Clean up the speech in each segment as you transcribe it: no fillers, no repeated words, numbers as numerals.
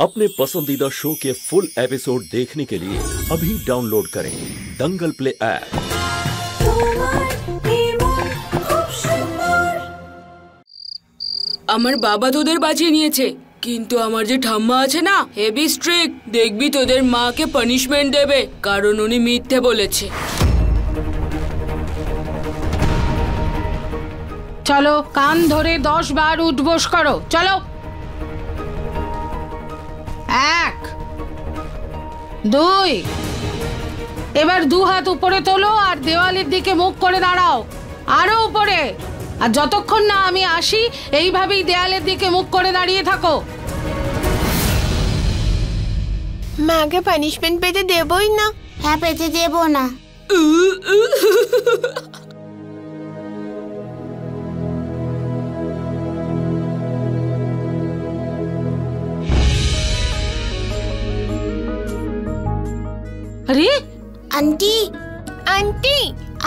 अपने पसंदीदा शो के फुल एपिसोड देखने के लिए अभी डाउनलोड करें दंगल प्ले ऐप। আমার বাবা তোদের বাঁচিয়ে নিয়েছে, কিন্তু আমার যে ঠাম্মা আছে না, হেভি স্ট্রিক্ট। দেখবি তোদের মাকে পানিশমেন্ট দেবে, কারণ উনি মিথ্যে বলেছে। চলো, কান ধরে 10 বার উঠবোস করো। চলো, 1 2। এবার 2 হাত উপরে তোলো আর দেওয়ালের দিকে মুখ করে দাঁড়াও। আরো উপরে। আর যতক্ষণ না আমি আসি এইভাবেই দেওয়ালের দিকে মুখ করে দাঁড়িয়ে থাকো। মাকে পানিশমেন্ট পেতে দেবই না। হ্যাঁ, পেতে দেব না। আরে আন্টি, আন্টি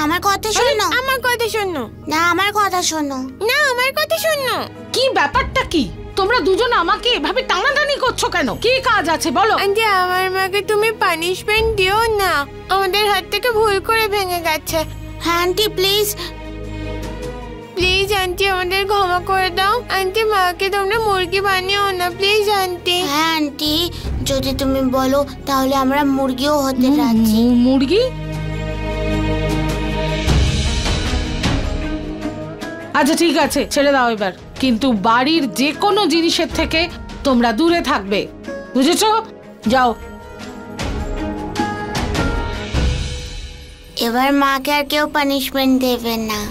আমার কথা শোনো। আমার কথা শোনো। না, আমার কথা শোনো। না, আমার কথা শোনো। কি ব্যাপারটা কি? তোমরা দুজন আমাকে এভাবে টানাটানি করছো কেন? কি কাজ আছে বলো? আন্টি, আমার মাকে তুমি পানিশমেন্ট দিও না। আমাদের হাত থেকে ভুল করে ভেঙে গেছে। হ্যাঁ আন্টি, প্লিজ প্লিজ আন্টি, আমাদের ক্ষমা করে দাও। আন্টি, মাকে তোমরা মুরগি বানিও না প্লিজ আন্টি। হ্যাঁ আন্টি, যদি তুমি বলো তাহলে আমরা মুরগিও হতে রাজি। মুরগি? আচ্ছা ঠিক আছে, ছেড়ে দাও এবার। কিন্তু বাড়ির যে কোনো জিনিসের থেকে তোমরা দূরে থাকবে, বুঝেছো? যাও। এবার মাকে আর কেউ পানিশমেন্ট দেবে না।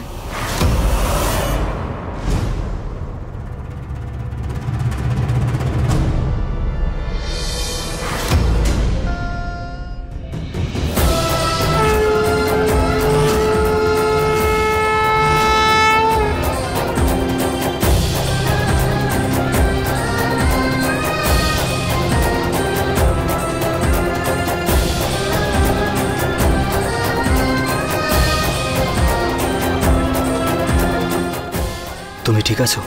তুমি ঠিক আছো?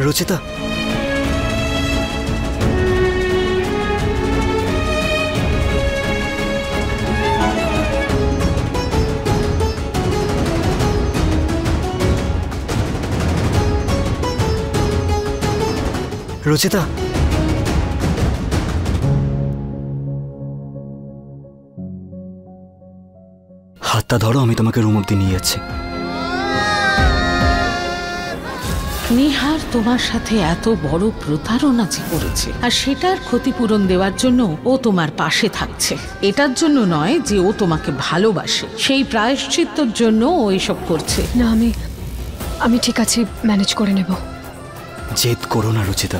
রুচিতা, রুচিতা, হাতটা ধরো, আমি তোমাকে রুম অব্দি নিয়ে যাচ্ছি। নিহার তোমার সাথে এত বড় প্রতারণা যে করেছে, আর সেটার ক্ষতিপূরণ দেওয়ার জন্য ও তোমার পাশে থাকছে। এটার জন্য নয় যে ও তোমাকে ভালোবাসে, সেই প্রায়শ্চিত্তর জন্য ও এসব করছে। না, আমি ঠিক আছে, ম্যানেজ করে নেব। জেদ করো না রুচিতা,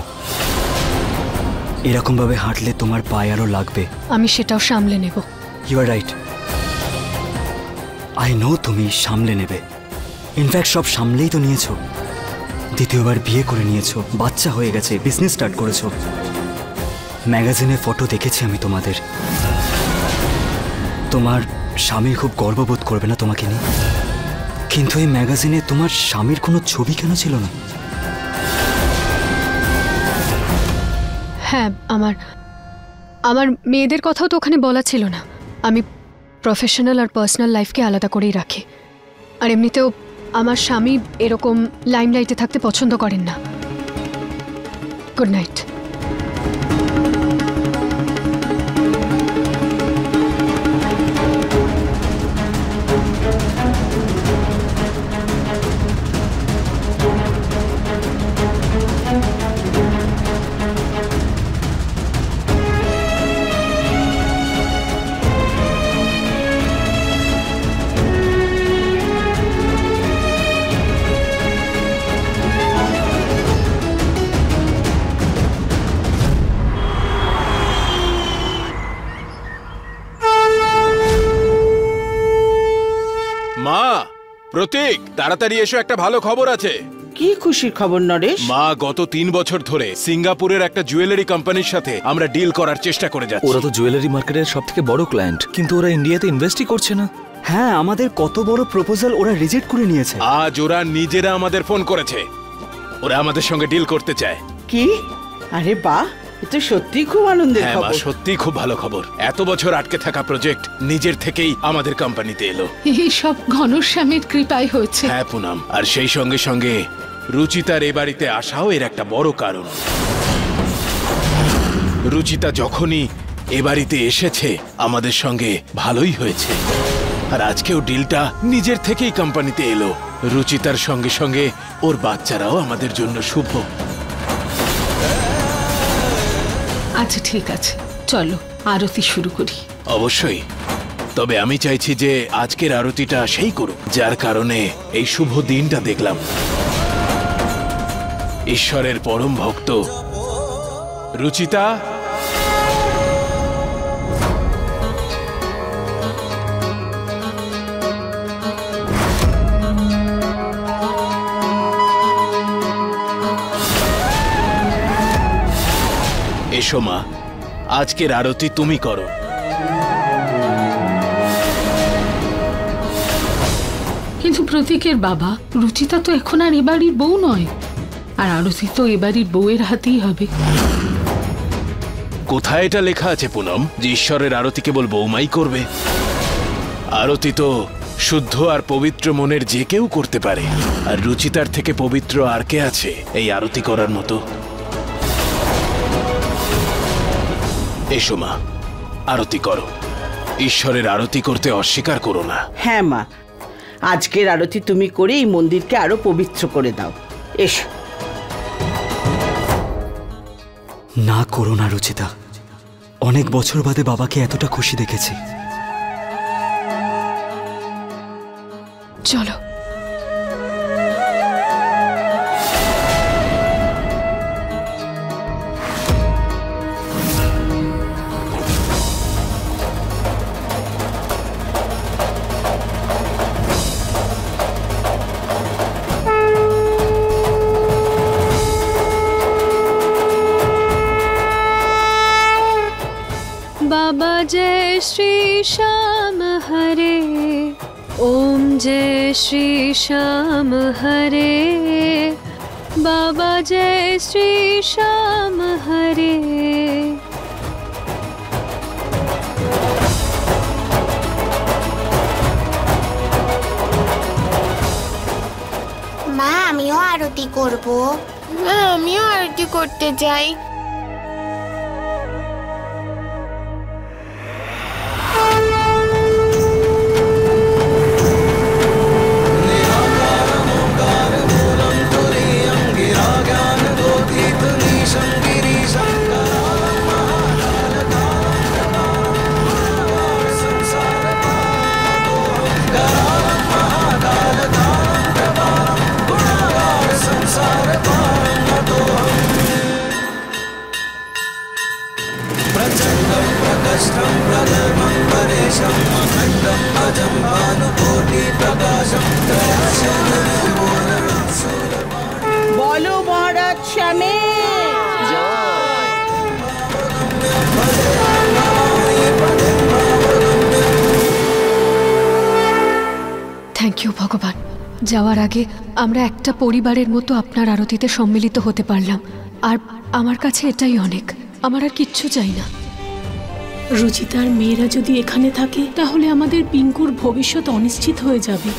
এরকম ভাবে হাঁটলে তোমার পায়ে আরো লাগবে। আমি সেটাও সামলে নেব। You are right, I know তুমি সামলে নেবে। ইনফ্যাক্ট সব সামলেই তো নিয়েছো। দ্বিতীয়বার বিয়ে করে নিয়েছো, বাচ্চা হয়ে গেছে, বিজনেস স্টার্ট করেছো। ম্যাগাজিনে ফটো দেখেছি আমি তোমাদের। তোমার স্বামী খুব গর্ববোধ করবে না তোমাকে নিয়ে? কিন্তু এই ম্যাগাজিনে তোমার স্বামীর কোনো ছবি কেন ছিল না? হ্যাঁ, আমার মেয়েদের কথাও তো ওখানে বলা ছিল না। আমি প্রফেশনাল আর পার্সোনাল লাইফকে আলাদা করেই রাখি। আর এমনিতেও আমার স্বামী এরকম লাইমলাইটে থাকতে পছন্দ করেন না। Good night. প্রতীক, তাড়াতাড়ি এসো, একটা ভালো খবর আছে। কি খুশির খবর নরেশ? মা, গত 3 বছর ধরে সিঙ্গাপুরের একটা জুয়েলারি কোম্পানির সাথে আমরা ডিল করার চেষ্টা করে যাচ্ছি। ওরা তো জুয়েলারি মার্কেটের সবথেকে বড় ক্লায়েন্ট, কিন্তু ওরা ইন্ডিয়াতে ইনভেস্টই করছে না। হ্যাঁ, আমাদের কত বড় প্রপোজাল ওরা রিজেক্ট করে নিয়েছে। আজ ওরা নিজেরা আমাদের ফোন করেছে, ওরা আমাদের সঙ্গে ডিল করতে চায়। কি? আরে বাহ, এটা সত্যি খুব আনন্দের হ্যাঁ মা, খবর। সত্যি খুব ভালো খবর। এত বছর আটকে থাকা প্রজেক্ট নিজের থেকেই আমাদের কোম্পানিতে এলো। এই সব ঘনশ্যামের কৃপায় হয়েছে। হ্যাঁ পুনম, আর সেই সঙ্গে সঙ্গে রুচিতার এ বাড়িতে আসাও এর একটা বড় কারণ। রুচিতা যখনই এ বাড়িতে এসেছে আমাদের সঙ্গে ভালোই হয়েছে, আর আজকেও ডিলটা নিজের থেকেই কোম্পানিতে এলো। রুচিতার সঙ্গে সঙ্গে ওর বাচ্চারাও আমাদের জন্য শুভ। আচ্ছা ঠিক আছে, চলো আরতি শুরু করি। অবশ্যই, তবে আমি চাইছি যে আজকের আরতিটা সেই করুক যার কারণে এই শুভ দিনটা দেখলাম। ঈশ্বরের পরম ভক্ত রুচিতা, এসো মা, আজকের আরতি তুমি করো। কিন্তু প্রতীকের বাবা, রুচিতা তো এখন আর এ বাড়ির বউ নয়, আর আরতি তো এ বাড়ির বউয়ের হাতেই হবে। কোথায় এটা লেখা আছে পুনম যে ঈশ্বরের আরতি কেবল বৌমাই করবে? আরতি তো শুদ্ধ আর পবিত্র মনের যে কেউ করতে পারে, আর রুচিতার থেকে পবিত্র আর কে আছে এই আরতি করার মতো? এসো মা, আরতি করো। ঈশ্বরের আরতি করতে অস্বীকার করো না। হ্যাঁ মা, আজকের আরতি তুমি করে এই মন্দিরকে আরো পবিত্র করে দাও। এসো। না করো না রুচিতা, অনেক বছর বাদে বাবাকে এতটা খুশি দেখেছি। চলো। बाबा जय श्री श्याम हरे, ओम जय श्री श्याम हरे, बाबा जय श्री श्याम हरे। মা, আমিও আরতি করব। মা, আমিও আরতি করতে চাই। বলো মহারাজ শ্যামে। থ্যাংক ইউ ভগবান। যাওয়ার আগে আমরা একটা পরিবারের মতো আপনার আরতিতে সম্মিলিত হতে পারলাম, আর আমার কাছে এটাই অনেক। আমার আর কিচ্ছু চাই না। রুচিতার মেয়েরা যদি এখানে থাকে তাহলে আমাদের পিঙ্কুর ভবিষ্যৎ অনিশ্চিত হয়ে যাবে।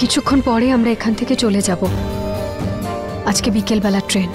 কিছুক্ষণ পরে আমরা এখান থেকে চলে যাব। আজকে বিকেলবেলা ট্রেন।